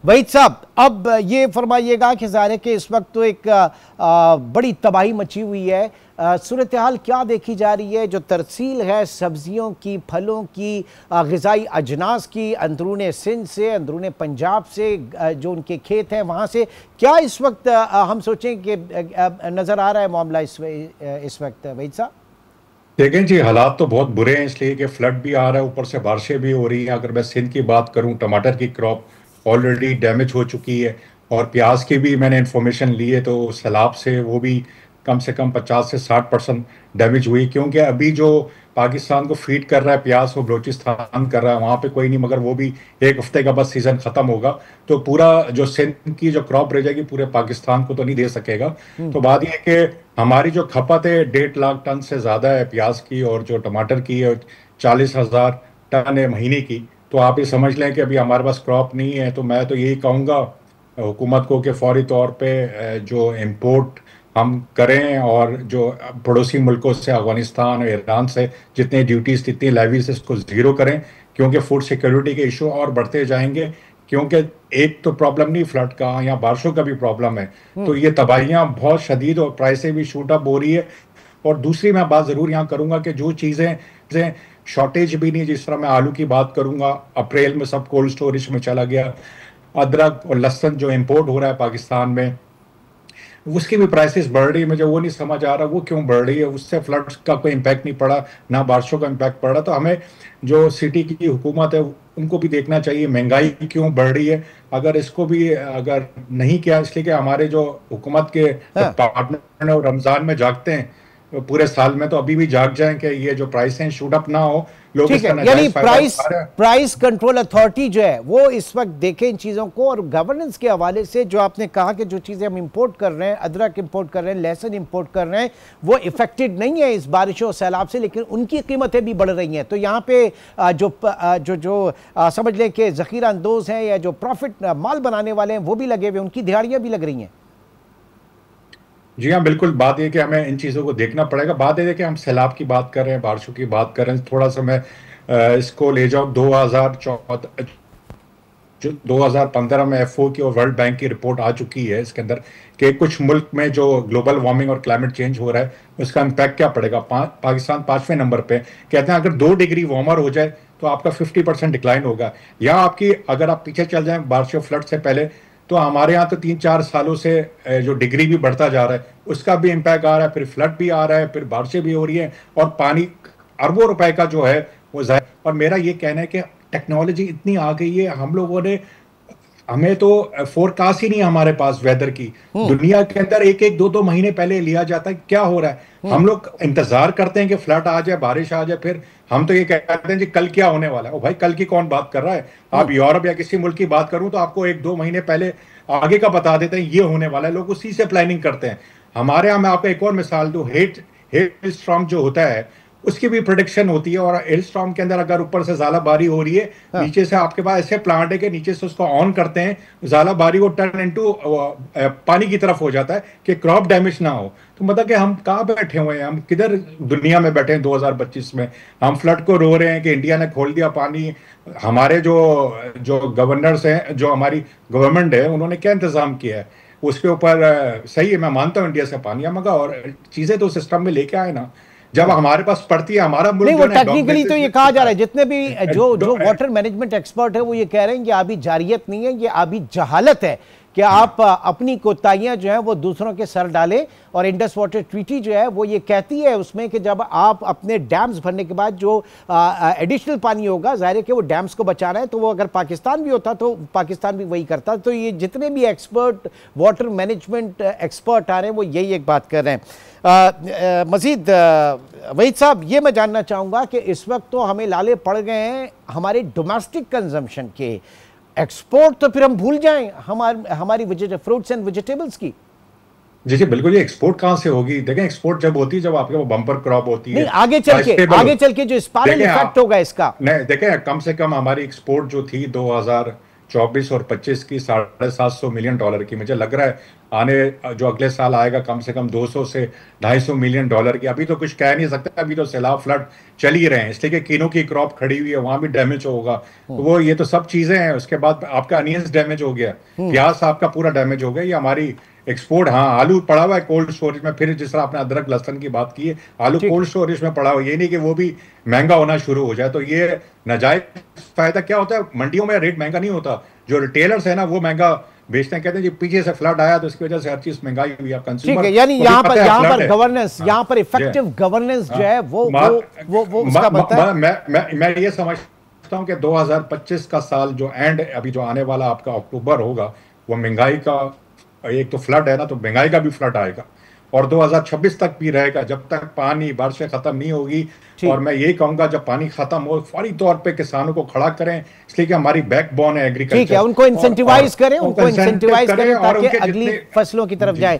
वहीद साहब, अब ये फरमाइएगा कि ज़ाहिर है कि इस वक्त तो एक बड़ी तबाही मची हुई है, सूरत हाल क्या देखी जा रही है? जो तरसील है सब्जियों की, फलों की, ग़िज़ाई अजनास की, अंदरून सिंध से, अंदरून पंजाब से, जो उनके खेत हैं वहाँ से, क्या इस वक्त हम सोचें कि नज़र आ रहा है मामला इस वक्त वहीद साहब? देखें जी, हालात तो बहुत बुरे हैं, इसलिए कि फ्लड भी आ रहा है, ऊपर से बारिशें भी हो रही हैं। अगर मैं सिंध की बात करूं, टमाटर की क्रॉप ऑलरेडी डैमेज हो चुकी है, और प्याज की भी मैंने इन्फॉर्मेशन ली है, तो सैलाब से वो भी कम से कम 50 से 60% डैमेज हुई। क्योंकि अभी जो पाकिस्तान को फीड कर रहा है प्याज, वो बलूचिस्तान कर रहा है, वहाँ पे कोई नहीं, मगर वो भी एक हफ्ते का बस सीजन खत्म होगा, तो पूरा जो सिंध की जो क्रॉप रह जाएगी पूरे पाकिस्तान को तो नहीं दे सकेगा। तो बात यह है कि हमारी जो खपत है 1.5 लाख टन से ज़्यादा है प्याज की, और जो टमाटर की है 40,000 टन है महीने की। तो आप ये समझ लें कि अभी हमारे पास क्रॉप नहीं है। तो मैं तो यही कहूँगा हुकूमत को कि फौरी तौर पे जो इम्पोर्ट हम करें, और जो पड़ोसी मुल्कों से, अफगानिस्तान और ईरान से जितनी ड्यूटीज, जितनी लेवीज, इसको ज़ीरो करें। क्योंकि फूड सिक्योरिटी के इशू और बढ़ते जाएंगे। क्योंकि एक तो प्रॉब्लम नहीं फ्लड का या बारिशों का भी प्रॉब्लम है, तो ये तबाहियां बहुत शदीद और प्राइसें भी शूट अप हो रही है। और दूसरी मैं बात ज़रूर यहाँ करूँगा कि जो चीज़ें शॉर्टेज भी नहीं, जिस तरह मैं आलू की बात करूँगा, अप्रैल में सब कोल्ड स्टोरेज में चला गया। अदरक और लहसुन जो इम्पोर्ट हो रहा है पाकिस्तान में, उसकी भी प्राइसेस बढ़ रही है। मुझे वो नहीं समझ आ रहा वो क्यों बढ़ रही है। उससे फ्लड्स का कोई इम्पैक्ट नहीं पड़ा, ना बारिशों का इम्पैक्ट पड़ा। तो हमें जो सिटी की हुकूमत है उनको भी देखना चाहिए महंगाई क्यों बढ़ रही है। अगर इसको भी अगर नहीं किया, इसलिए कि हमारे जो हुकूमत के हाँ। पार्टनर है वो रमज़ान में जागते हैं पूरे साल में, तो अभी भी जाग जाएं कि ये जो प्राइस हैं शूट अप ना हो, लोग ठीक इसका है, यानी नाजायज फायदा उठा रहे हैं। प्राइस कंट्रोल अथॉरिटी जो है वो इस वक्त देखे इन चीज़ों को। और गवर्नेंस के हवाले से जो आपने कहा कि जो चीज़ें हम इंपोर्ट कर रहे हैं, अदरक इंपोर्ट कर रहे हैं, लहसुन इंपोर्ट कर रहे हैं, वो इफेक्टेड नहीं है इस बारिशों और सैलाब से, लेकिन उनकी कीमतें भी बढ़ रही हैं। तो यहाँ पे समझ लें कि ज़ख़ीरा अंदोज़ हैं या जो प्रॉफिट माल बनाने वाले हैं वो भी लगे हुए, उनकी दिहाड़ियाँ भी लग रही हैं। जी हाँ, बिल्कुल। बात यह कि हमें इन चीज़ों को देखना पड़ेगा। बात यह है कि हम सैलाब की बात कर रहे हैं, बारिशों की बात कर रहे हैं। थोड़ा सा मैं इसको ले जाऊँ 2014, जो 2015 में एफओ की और वर्ल्ड बैंक की रिपोर्ट आ चुकी है इसके अंदर, कि कुछ मुल्क में जो ग्लोबल वार्मिंग और क्लाइमेट चेंज हो रहा है उसका इम्पैक्ट क्या पड़ेगा। पाकिस्तान 5वें नंबर पे। कहते हैं अगर 2 डिग्री वार्मर हो जाए तो आपका 50% डिक्लाइन होगा। या आपकी, अगर आप पीछे चल जाएं बारिशों फ्लड से पहले, तो हमारे यहाँ तो 3-4 सालों से जो डिग्री भी बढ़ता जा रहा है उसका भी इम्पैक्ट आ रहा है। फिर फ्लड भी आ रहा है, फिर बारिशें भी हो रही हैं, और पानी अरबों रुपए का जो है वो जाए। और मेरा ये कहना है कि टेक्नोलॉजी इतनी आ गई है, हम लोगों ने, हमें तो फोरकास्ट ही नहीं है हमारे पास वेदर की। दुनिया के अंदर 1-1, 2-2 महीने पहले लिया जाता है क्या हो रहा है। हम लोग इंतजार करते हैं कि फ्लड आ जाए, बारिश आ जाए, फिर हम तो ये कहते हैं जी कल क्या होने वाला है। ओ भाई, कल की कौन बात कर रहा है। आप यूरोप या किसी मुल्क की बात करूं तो आपको 1-2 महीने पहले आगे का बता देते हैं ये होने वाला है, लोग उसी से प्लानिंग करते हैं। हमारे यहाँ, मैं आपको एक और मिसाल दूं, हेल स्टॉर्म जो होता है उसकी भी प्रोडिक्शन होती है। और हेल स्टॉर्म के अंदर अगर ऊपर से ज़्यादाबारी हो रही है, हाँ। नीचे से आपके पास ऐसे प्लांट है कि नीचे से उसको ऑन करते हैं, ज़्यादाबारी को टर्न इनटू पानी की तरफ हो जाता है कि क्रॉप डैमेज ना हो। तो मतलब कि हम कहाँ बैठे हुए हैं, हम किधर दुनिया में बैठे हैं 2025 में। हम फ्लड को रो रहे हैं कि इंडिया ने खोल दिया पानी। हमारे जो जो गवर्नर्स हैं, जो हमारी गवर्नमेंट है, उन्होंने क्या इंतजाम किया है उसके ऊपर। सही है, मैं मानता हूँ इंडिया से पानी मंगा और चीजें तो सिस्टम में लेके आए ना। जब हमारे पास पड़ती है, हमारा नहीं, मुल्क वो जो है डॉग टेक्निकली तो बेसिस ये पे कहा जा चलता रहा है, जितने भी जो जो है। वाटर मैनेजमेंट एक्सपर्ट है वो ये कह रहे हैं कि अभी जारियत नहीं है, ये अभी जहालत है कि आप अपनी कोताहियां जो है वो दूसरों के सर डालें। और इंडस वाटर ट्रीटी जो है वो ये कहती है उसमें कि जब आप अपने डैम्स भरने के बाद जो एडिशनल पानी होगा, जाहिर है कि वो डैम्स को बचाना है, तो वो अगर पाकिस्तान भी होता तो पाकिस्तान भी वही करता। तो ये जितने भी एक्सपर्ट, वाटर मैनेजमेंट एक्सपर्ट आ रहे हैं वो यही एक बात कर रहे हैं। मजीद वहीद साहब, ये मैं जानना चाहूँगा कि इस वक्त तो हमें लाले पड़ गए हैं हमारे डोमेस्टिक कंजम्पशन के, एक्सपोर्ट तो फिर हम भूल जाएं हमारी फ्रूट्स एंड वेजिटेबल्स की। जी जी बिल्कुल। ये एक्सपोर्ट कहाँ से होगी? देखें, एक्सपोर्ट जब होती है जब आपके वो बम्पर क्रॉप होती नहीं, है, आगे चल के जो स्पाइरल इफेक्ट होगा इसका। नहीं, देखें, कम से कम हमारी एक्सपोर्ट जो थी 2000 24 और 25 की $750 मिलियन की। मुझे लग रहा है आने जो अगले साल आएगा कम से कम 200 से $250 मिलियन की। अभी तो कुछ कह नहीं सकते, अभी तो सैलाब फ्लड चल ही रहे हैं, इसलिए कि किनों की क्रॉप खड़ी हुई है, वहां भी डैमेज होगा। तो वो ये तो सब चीजें हैं। उसके बाद आपका अनियंस डैमेज हो गया, प्याज आपका पूरा डैमेज हो गया। ये हमारी एक्सपोर्ट, हाँ आलू पड़ा हुआ है कोल्ड स्टोरेज में। फिर जिस तरह आपने अदरक लहसुन की बात की है, आलू कोल्ड स्टोरेज में पड़ा हुआ है, ये नहीं कि वो भी महंगा होना शुरू हो जाए। तो ये नाजायज फायदा क्या होता है, मंडियों में रेट महंगा नहीं होता, जो रिटेलर्स है ना वो महंगा बेचते हैं। कहते हैं जी पीछे से फ्लड आया तो इसकी वजह से हर चीज महंगाई हुई है। कंज्यूमर, यानी यहाँ पर गवर्नेंस, यहाँ पर इफेक्टिव गवर्नेंस जो है वो उसका बनता है। मैं ये समझता हूँ कि 2025 का साल जो एंड अभी जो आने वाला आपका अक्टूबर होगा, वो महंगाई का, एक तो फ्लड है ना, तो महंगाई का भी फ्लड आएगा और 2026 तक भी रहेगा, जब तक पानी बारिशें खत्म नहीं होगी। और मैं यही कहूंगा जब पानी खत्म हो फौरी तौर पे किसानों को खड़ा करें, इसलिए कि हमारी बैकबोन है एग्रीकल्चर। ठीक है, उनको इंसेंटिवाइज करें ताकि अगली फसलों की तरफ जाए।